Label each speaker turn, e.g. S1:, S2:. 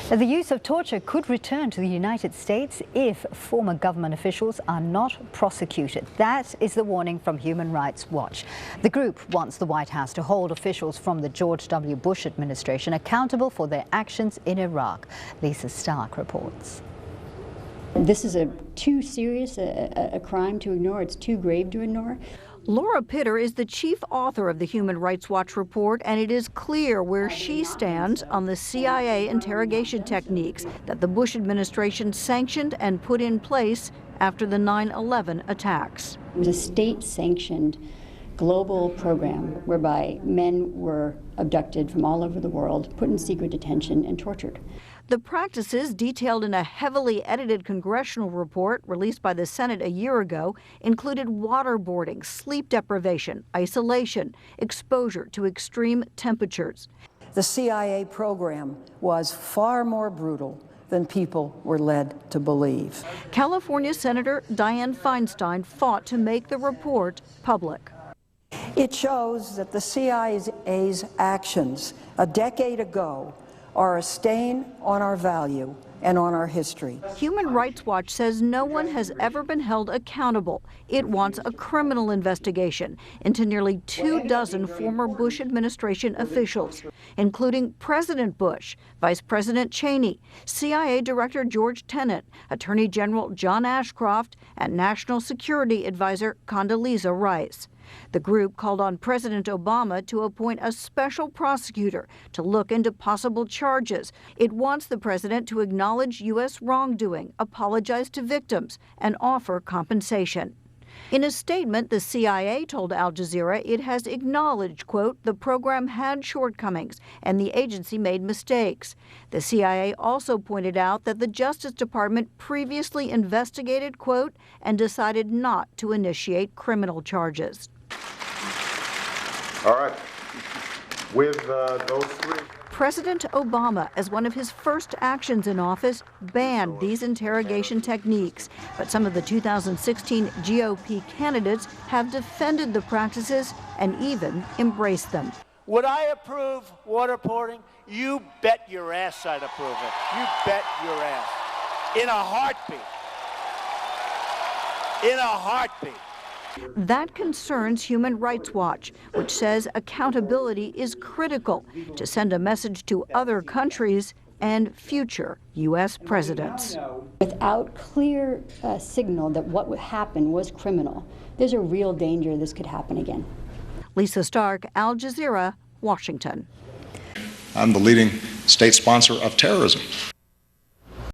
S1: The use of torture could return to the United States if former government officials are not prosecuted. That is the warning from Human Rights Watch. The group wants the White House to hold officials from the George W. Bush administration accountable for their actions in Iraq. Lisa Stark reports.
S2: This is too serious a crime to ignore. It's too grave to ignore.
S3: Laura Pitter is the chief author of the Human Rights Watch report, and it is clear where she stands on the CIA interrogation techniques that the Bush administration sanctioned and put in place after the 9/11 attacks.
S2: It was a state-sanctioned global program whereby men were abducted from all over the world, put in secret detention, and tortured.
S3: The practices, detailed in a heavily edited congressional report released by the Senate a year ago, included waterboarding, sleep deprivation, isolation, exposure to extreme temperatures.
S4: The CIA program was far more brutal than people were led to believe.
S3: California Senator Dianne Feinstein fought to make the report public.
S4: It shows that the CIA's actions a decade ago are a stain on our value and on our history.
S3: Human Rights Watch says no one has ever been held accountable. It wants a criminal investigation into nearly 24 former Bush administration officials, including President Bush, Vice President Cheney, CIA Director George Tenet, Attorney General John Ashcroft, and National Security Advisor Condoleezza Rice. The group called on President Obama to appoint a special prosecutor to look into possible charges. It wants the president to acknowledge U.S. wrongdoing, apologize to victims, and offer compensation. In a statement, the CIA told Al Jazeera it has acknowledged, quote, the program had shortcomings and the agency made mistakes. The CIA also pointed out that the Justice Department previously investigated, quote, and decided not to initiate criminal charges.
S5: All right. With those three.
S3: President Obama, as one of his first actions in office, banned these interrogation techniques. But some of the 2016 GOP candidates have defended the practices and even embraced them.
S6: Would I approve waterboarding? You bet your ass I'd approve it. You bet your ass. In a heartbeat. In a heartbeat.
S3: That concerns Human Rights Watch, which says accountability is critical to send a message to other countries and future U.S. presidents.
S2: Without clear signal that what would happen was criminal, there's a real danger this could happen again.
S3: Lisa Stark, Al Jazeera, Washington.
S7: I'm the leading state sponsor of terrorism.